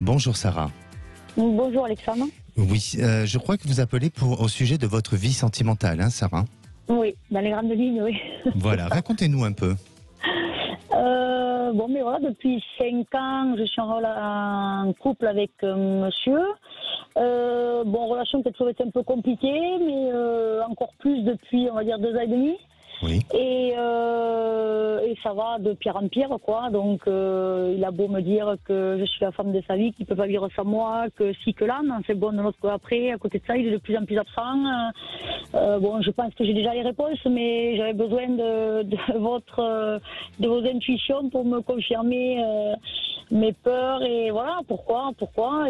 Bonjour Sarah. Bonjour Alexandre. Oui, je crois que vous appelez au sujet de votre vie sentimentale, hein, Sarah? Oui, dans les grandes lignes, oui. Voilà, racontez-nous un peu. Mais voilà, depuis 5 ans, je suis en couple avec monsieur. Relation qui a toujours été un peu compliquée, mais encore plus depuis, on va dire, 2 ans et demi. Oui. Et ça va de pire en pire, quoi. Donc, il a beau me dire que je suis la femme de sa vie, qu'il peut pas vivre sans moi, que si, que là. Mais c'est bon, de l'autre côté, après, à côté de ça, il est de plus en plus absent. Je pense que j'ai déjà les réponses, mais j'avais besoin de vos intuitions pour me confirmer mes peurs. Et voilà, pourquoi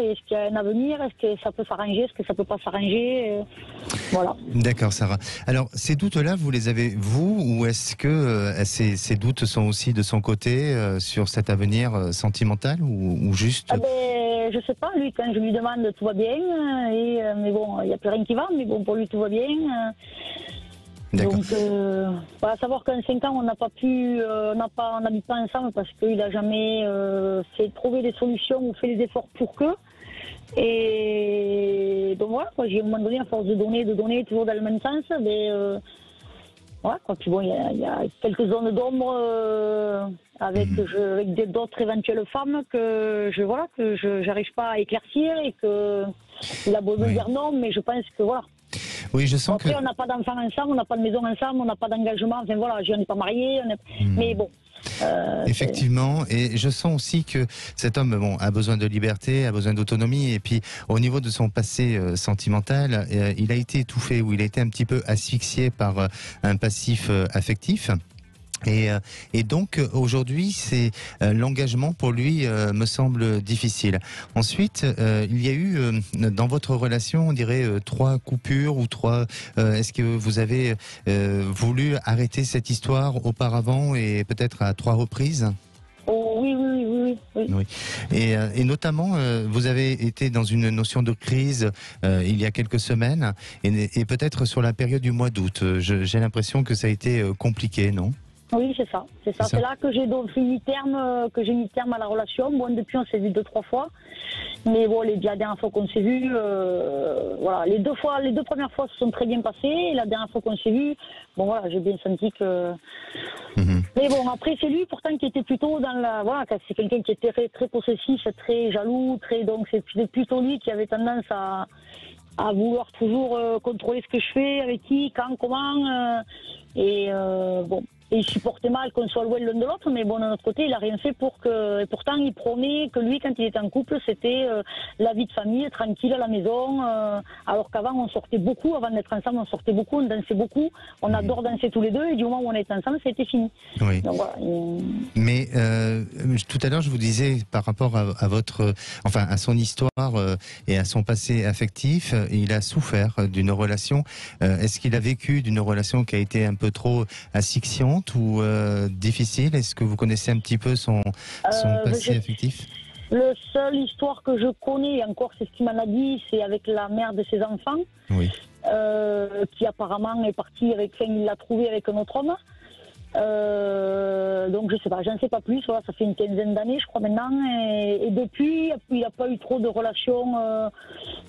est-ce qu'il y a un avenir? Est-ce que ça peut s'arranger? Est-ce que ça peut pas s'arranger? Voilà. D'accord Sarah. Alors, ces doutes-là, vous les avez vous, ou est-ce que ces doutes sont aussi de son côté sur cet avenir sentimental, ou juste... Je sais pas, lui, quand je lui demande, tout va bien, mais bon, il n'y a plus rien qui va, mais bon, pour lui, tout va bien. D'accord. Donc, à savoir qu'en 5 ans, on n'a pas pu, on n'habite pas ensemble parce qu'il n'a jamais fait trouver des solutions ou fait des efforts pour que. Et donc voilà, quoi, j'ai à un moment donné, à force de donner, toujours dans le même sens, voilà, quoi. Puis bon, il y a quelques zones d'ombre avec d'autres éventuelles femmes que je n'arrive pas à éclaircir, et que il a beau me dire non, mais je pense que voilà. Oui, je sens après, que... on n'a pas d'enfants ensemble, on n'a pas de maison ensemble, on n'a pas d'engagement. Enfin voilà, je n'ai pas marié, mais bon. Effectivement, et je sens aussi que cet homme a besoin de liberté, a besoin d'autonomie, et puis au niveau de son passé sentimental, il a été étouffé, ou il a été un petit peu asphyxié par un passif affectif. Et donc aujourd'hui, c'est l'engagement pour lui me semble difficile. Ensuite, il y a eu dans votre relation, on dirait 3 coupures ou 3. Est-ce que vous avez voulu arrêter cette histoire auparavant, et peut-être à 3 reprises? Oh, oui. Oui. Et notamment, vous avez été dans une notion de crise il y a quelques semaines, et peut-être sur la période du mois d'août. J'ai l'impression que ça a été compliqué, non? Oui, c'est ça. C'est là que j'ai mis terme à la relation. Bon, depuis, on s'est vu 2-3 fois. Mais bon, la dernière fois qu'on s'est vu, voilà, les deux premières fois se sont très bien passées. Et la dernière fois qu'on s'est vu, bon voilà, j'ai bien senti que... Mais bon, après, c'est lui pourtant qui était plutôt dans la... Voilà, c'est quelqu'un qui était très, très possessif, très jaloux, donc c'est plutôt lui qui avait tendance à vouloir toujours contrôler ce que je fais, avec qui, quand, comment. Et il supportait mal qu'on soit loin l'un de l'autre, mais bon, de notre côté, il n'a rien fait pour que... Et pourtant, il promet que lui, quand il était en couple, c'était la vie de famille, tranquille à la maison, alors qu'avant, on sortait beaucoup, avant d'être ensemble, on sortait beaucoup, on dansait beaucoup, on adore danser tous les deux, et du moment où on était ensemble, c'était fini. Oui. Donc, voilà, Mais tout à l'heure, je vous disais, par rapport à son histoire et à son passé affectif, il a souffert d'une relation. Est-ce qu'il a vécu d'une relation qui a été un peu trop asphyxiante ou difficile? Est-ce que vous connaissez un petit peu son passé affectif? La seule histoire que je connais, et encore c'est ce qu'il m'en a dit, c'est avec la mère de ses enfants, oui. Qui apparemment est partie il l'a trouvé avec un autre homme. Donc je sais pas, j'en sais pas plus. Voilà, ça fait une quinzaine d'années, je crois maintenant, et depuis, il n'a pas eu trop de relations.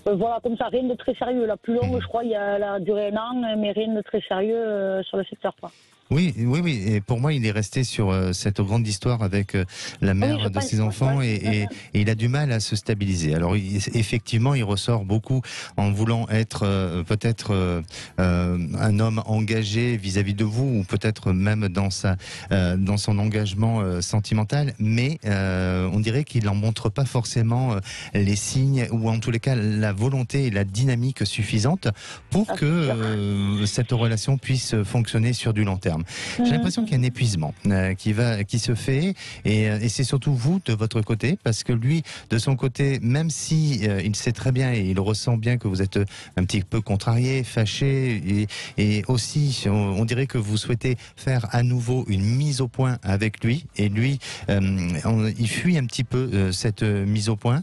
Voilà, comme ça, rien de très sérieux. La plus longue, je crois, elle a duré 1 an, mais rien de très sérieux sur le secteur, quoi. Oui. Et pour moi, il est resté sur cette grande histoire avec la mère de ses enfants, et il a du mal à se stabiliser. Alors, effectivement, il ressort beaucoup en voulant être peut-être un homme engagé vis-à-vis de vous, ou peut-être même dans son engagement sentimental, mais on dirait qu'il n'en montre pas forcément les signes, ou en tous les cas la volonté et la dynamique suffisante pour que cette relation puisse fonctionner sur du long terme. J'ai l'impression qu'il y a un épuisement qui se fait, et c'est surtout vous de votre côté, parce que lui de son côté, même si il sait très bien et il ressent bien que vous êtes un petit peu contrarié, fâché, et aussi on dirait que vous souhaitez faire à nouveau une mise au point avec lui, et lui il fuit un petit peu cette mise au point,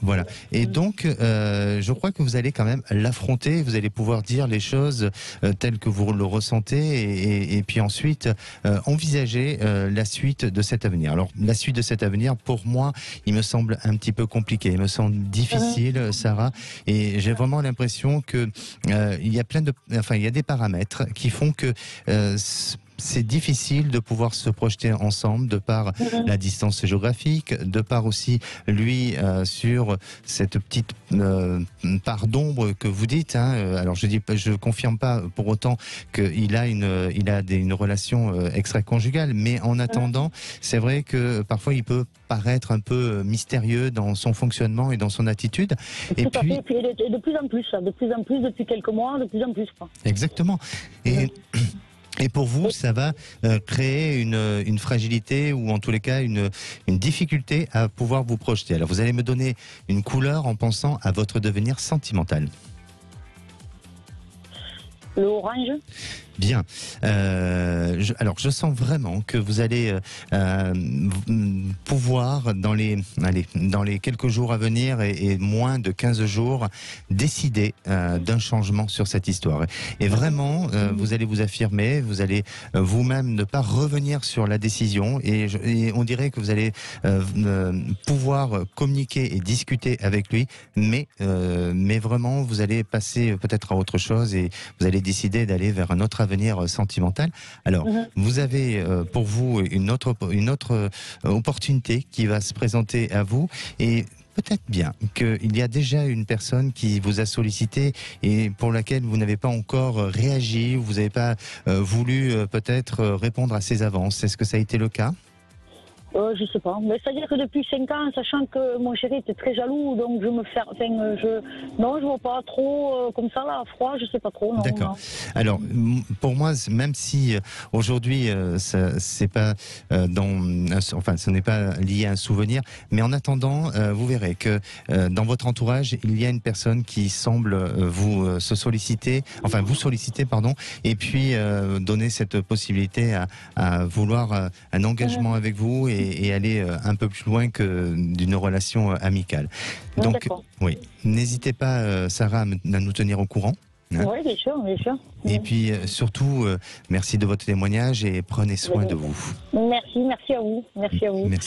voilà. Et donc je crois que vous allez quand même l'affronter, vous allez pouvoir dire les choses telles que vous le ressentez, et puis ensuite envisager la suite de cet avenir. Alors la suite de cet avenir, pour moi, il me semble un petit peu compliqué, il me semble difficile, Sarah, et j'ai vraiment l'impression que il y a des paramètres qui font que c'est difficile de pouvoir se projeter ensemble de par la distance géographique, de par aussi lui sur cette petite part d'ombre que vous dites. Alors je confirme pas pour autant qu'il a une relation extra-conjugale, mais en attendant, c'est vrai que parfois il peut paraître un peu mystérieux dans son fonctionnement et dans son attitude. Et puis de plus en plus, depuis quelques mois, de plus en plus. Quoi. Exactement. Et pour vous, ça va créer une fragilité ou en tous les cas une difficulté à pouvoir vous projeter. Alors vous allez me donner une couleur en pensant à votre devenir sentimental. Le orange. Bien. Alors, je sens vraiment que vous allez pouvoir, dans les quelques jours à venir et moins de 15 jours, décider d'un changement sur cette histoire. Et vraiment, vous allez vous affirmer, vous allez vous-même ne pas revenir sur la décision et on dirait que vous allez pouvoir communiquer et discuter avec lui, mais vraiment, vous allez passer peut-être à autre chose et vous allez décider d'aller vers un autre avenir sentimental. Alors, vous avez pour vous une autre opportunité qui va se présenter à vous et peut-être bien qu'il y a déjà une personne qui vous a sollicité et pour laquelle vous n'avez pas encore réagi, vous n'avez pas voulu peut-être répondre à ses avances. Est-ce que ça a été le cas ? Je sais pas. Mais c'est-à-dire que depuis 5 ans, sachant que mon chéri était très jaloux, donc je vois pas trop comme ça là, à froid, je sais pas trop. D'accord. Non. Alors pour moi, même si aujourd'hui c'est pas ce n'est pas lié à un souvenir, mais en attendant, vous verrez que dans votre entourage, il y a une personne qui semble vous solliciter, pardon, et puis donner cette possibilité à vouloir un engagement avec vous et aller un peu plus loin que d'une relation amicale. Donc, oui, n'hésitez pas, Sarah, à nous tenir au courant. Oui, bien sûr, bien sûr. Et puis, surtout, merci de votre témoignage et prenez soin de vous. Merci à vous. Merci à vous. Merci.